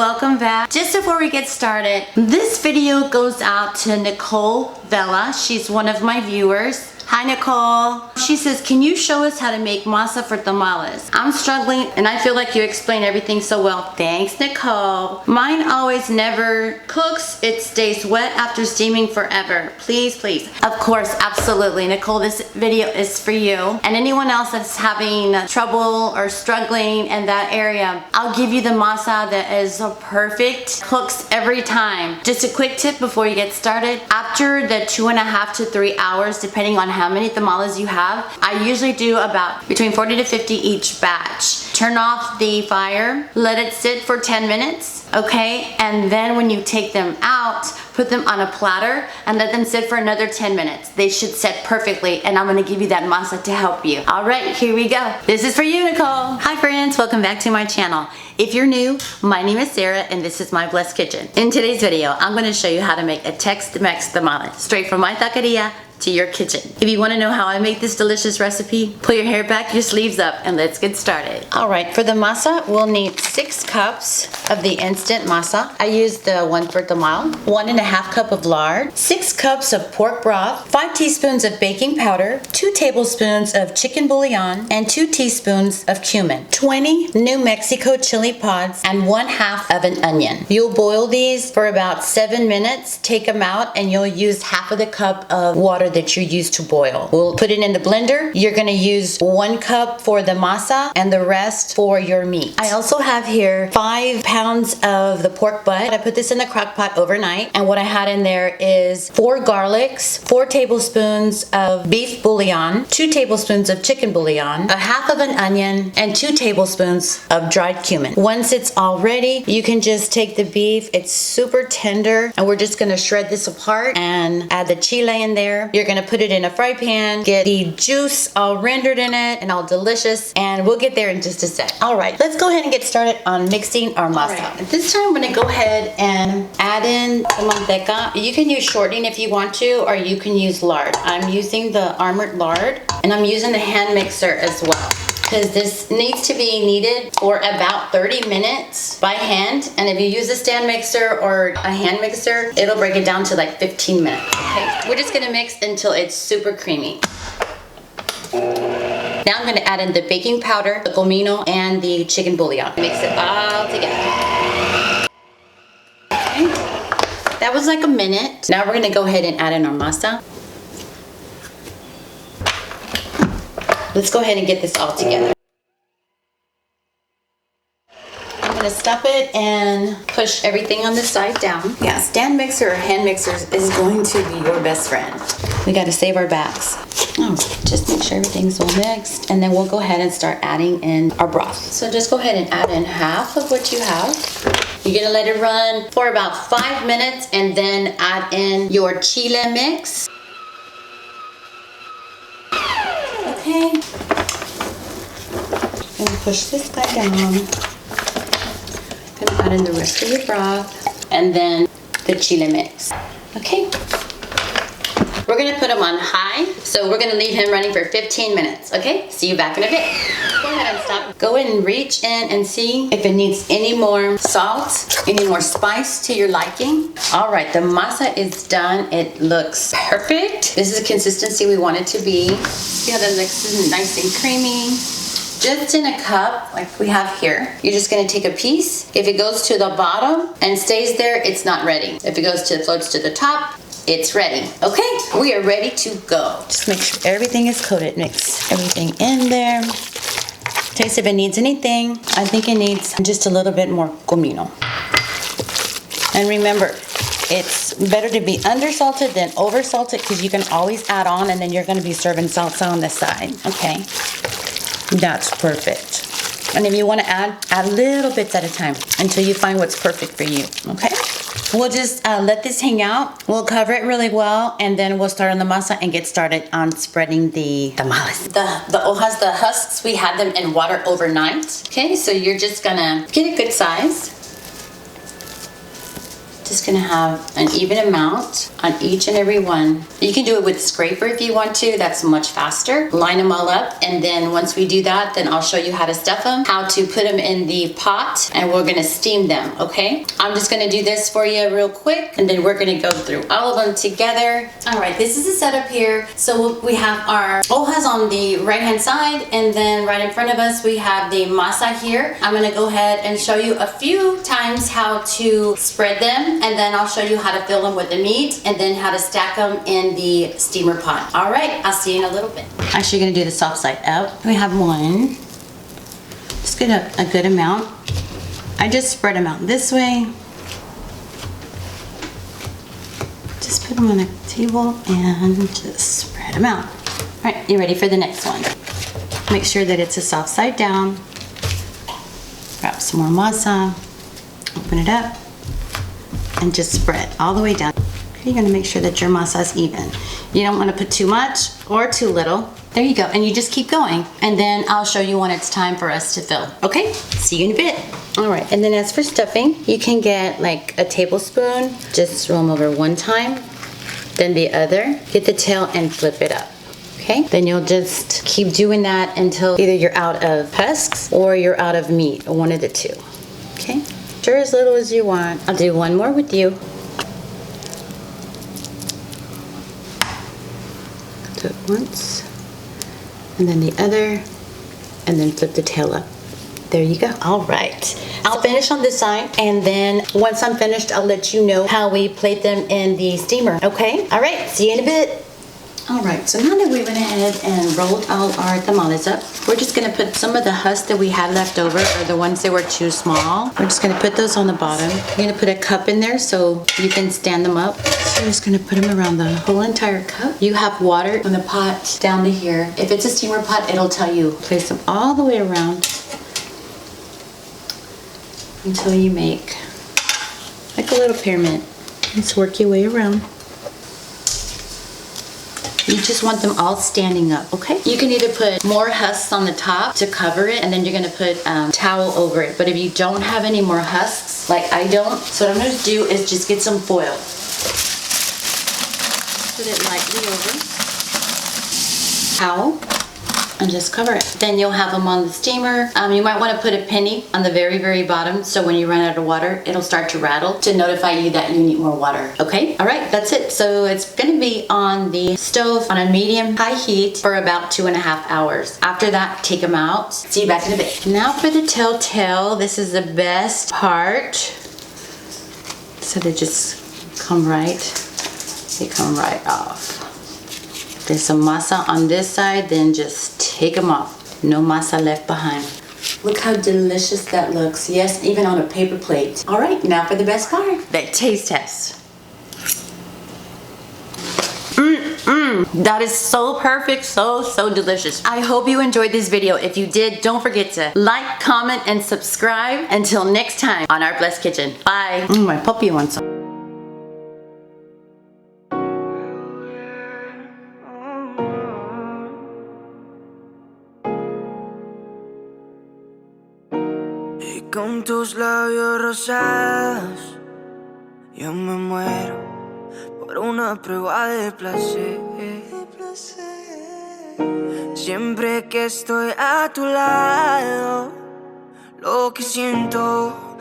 welcome back. Just before we get started, this video goes out to Nicole Vela. She's one of my viewers. Hi Nicole. She says, can you show us how to make masa for tamales? I'm struggling and I feel like you explain everything so well. Thanks Nicole. Mine always never cooks. It stays wet after steaming forever. Please, please. Of course, absolutely. Nicole, this video is for you. And anyone else that's having trouble or struggling in that area, I'll give you the masa that is perfect. Cooks every time. Just a quick tip before you get started. After the 2.5 to 3 hours, depending on how many tamales you have, I usually do about between 40 to 50 each batch. Turn off the fire, let it sit for 10 minutes, okay? And then when you take them out, put them on a platter and let them sit for another 10 minutes. They should set perfectly, and I'm gonna give you that masa to help you. All right, here we go. This is for you, Nicole. Hi friends, welcome back to my channel. If you're new, my name is Sarah and this is my Blessed Kitchen. In today's video, I'm gonna show you how to make a Tex-Mex tamale, straight from my taqueria to your kitchen. If you want to know how I make this delicious recipe, pull your hair back, your sleeves up, and let's get started. All right, for the masa, we'll need 6 cups of the instant masa. I use the 1/4 tamal, 1.5 cup of lard, 6 cups of pork broth, 5 teaspoons of baking powder, 2 tablespoons of chicken bouillon, and 2 teaspoons of cumin, 20 New Mexico chili pods, and 1/2 of an onion. You'll boil these for about 7 minutes, take them out, and you'll use half of the cup of water that you use to boil. We'll put it in the blender. You're gonna use 1 cup for the masa and the rest for your meat. I also have here 5 pounds of the pork butt. I put this in the crock pot overnight, and what I had in there is 4 garlics, 4 tablespoons of beef bouillon, 2 tablespoons of chicken bouillon, 1/2 of an onion, and 2 tablespoons of dried cumin. Once it's all ready, you can just take the beef. It's super tender, and we're just gonna shred this apart and add the chile in there. You're gonna put it in a fry pan, get the juice all rendered in it and all delicious, and we'll get there in just a sec. All right, let's go ahead and get started on mixing our masa. Right. At this time, I'm gonna go ahead and add in the manteca. You can use shortening if you want to, or you can use lard. I'm using the armored lard, and I'm using the hand mixer as well, because this needs to be kneaded for about 30 minutes by hand. And if you use a stand mixer or a hand mixer, it'll break it down to like 15 minutes. Okay, we're just gonna mix until it's super creamy. Now I'm gonna add in the baking powder, the comino, and the chicken bouillon. Mix it all together. Okay, that was like a minute. Now we're gonna go ahead and add in our masa. Let's go ahead and get this all together. I'm gonna stop it and push everything on the side down. Yeah, stand mixer or hand mixers is going to be your best friend. We gotta save our backs. Oh, just make sure everything's all mixed, and then we'll go ahead and start adding in our broth. So just go ahead and add in half of what you have. You're gonna let it run for about 5 minutes, and then add in your chile mix. Okay, gonna push this guy down. Gonna add in the rest of your broth, and then the chile mix. Okay, we're gonna put him on high, so we're gonna leave him running for 15 minutes. Okay, see you back in a bit. Go ahead and stop. Go ahead and reach in and see if it needs any more salt, any more spice to your liking. All right, the masa is done. It looks perfect. This is the consistency we want it to be. See how that looks nice and creamy? Just in a cup like we have here. You're just gonna take a piece. If it goes to the bottom and stays there, it's not ready. If it floats to the top, it's ready. Okay, we are ready to go. Just make sure everything is coated. Mix everything in there. Taste if it needs anything. I think it needs just a little bit more comino. And remember, it's better to be undersalted than oversalted, because you can always add on, and then you're gonna be serving salsa on the side, okay? That's perfect. And if you wanna add little bits at a time until you find what's perfect for you, okay? We'll just let this hang out. We'll cover it really well, and then we'll start on the masa and get started on spreading the tamales. The ojas, the husks, we had them in water overnight. Okay, so you're just gonna get a good size. Just gonna have an even amount on each and every one. You can do it with a scraper if you want to. That's much faster. Line them all up, and then once we do that, then I'll show you how to stuff them, how to put them in the pot, and we're gonna steam them, okay? I'm just gonna do this for you real quick, and then we're gonna go through all of them together. All right, this is the setup here. So we have our ojas on the right-hand side, and then right in front of us, we have the masa here. I'm gonna go ahead and show you a few times how to spread them, and then I'll show you how to fill them with the meat, and then how to stack them in the steamer pot. All right, I'll see you in a little bit. Actually, gonna do the soft side up. We have one. Just get a good amount. I just spread them out this way. Just put them on the table and just spread them out. All right, you ready for the next one? Make sure that it's a soft side down. Grab some more masa. Open it up. And just spread all the way down. You're gonna make sure that your masa is even. You don't wanna put too much or too little. There you go, and you just keep going. And then I'll show you when it's time for us to fill. Okay, see you in a bit. All right, and then as for stuffing, you can get like a tablespoon, just roll them over one time, then the other, get the tail and flip it up. Okay, then you'll just keep doing that until either you're out of husks or you're out of meat, or one of the two. Okay. As little as you want. I'll do one more with you. Do it once, and then the other, and then flip the tail up. There you go. All right. I'll finish on this side, and then once I'm finished, I'll let you know how we plate them in the steamer. Okay? All right. See you in a bit. All right, so now that we went ahead and rolled all our tamales up, we're just gonna put some of the husks that we had left over, or the ones that were too small. We're just gonna put those on the bottom. You're gonna put a cup in there so you can stand them up. So you're just gonna put them around the whole entire cup. You have water from the pot down to here. If it's a steamer pot, it'll tell you. Place them all the way around until you make like a little pyramid. Just work your way around. You just want them all standing up, okay? You can either put more husks on the top to cover it, and then you're gonna put towel over it. But if you don't have any more husks, like I don't, so what I'm gonna do is just get some foil. Put it lightly over. Towel. And just cover it. Then you'll have them on the steamer. You might want to put a penny on the very, very bottom, so when you run out of water, it'll start to rattle to notify you that you need more water. Okay? All right, that's it. So it's gonna be on the stove on a medium-high heat for about 2.5 hours. After that, take them out. See you back in a bit. Now for the telltale. This is the best part. So they just come right. They come right off. There's some masa on this side, then just take them off. No masa left behind. Look how delicious that looks. Yes, even on a paper plate. All right, now for the best part. The taste test. That is so perfect, so delicious. I hope you enjoyed this video. If you did, don't forget to like, comment, and subscribe. Until next time on Our Blessed Kitchen. Bye. My puppy wants some. Con tus labios rosados, yo me muero por una prueba de placer. Siempre que estoy a tu lado, lo que siento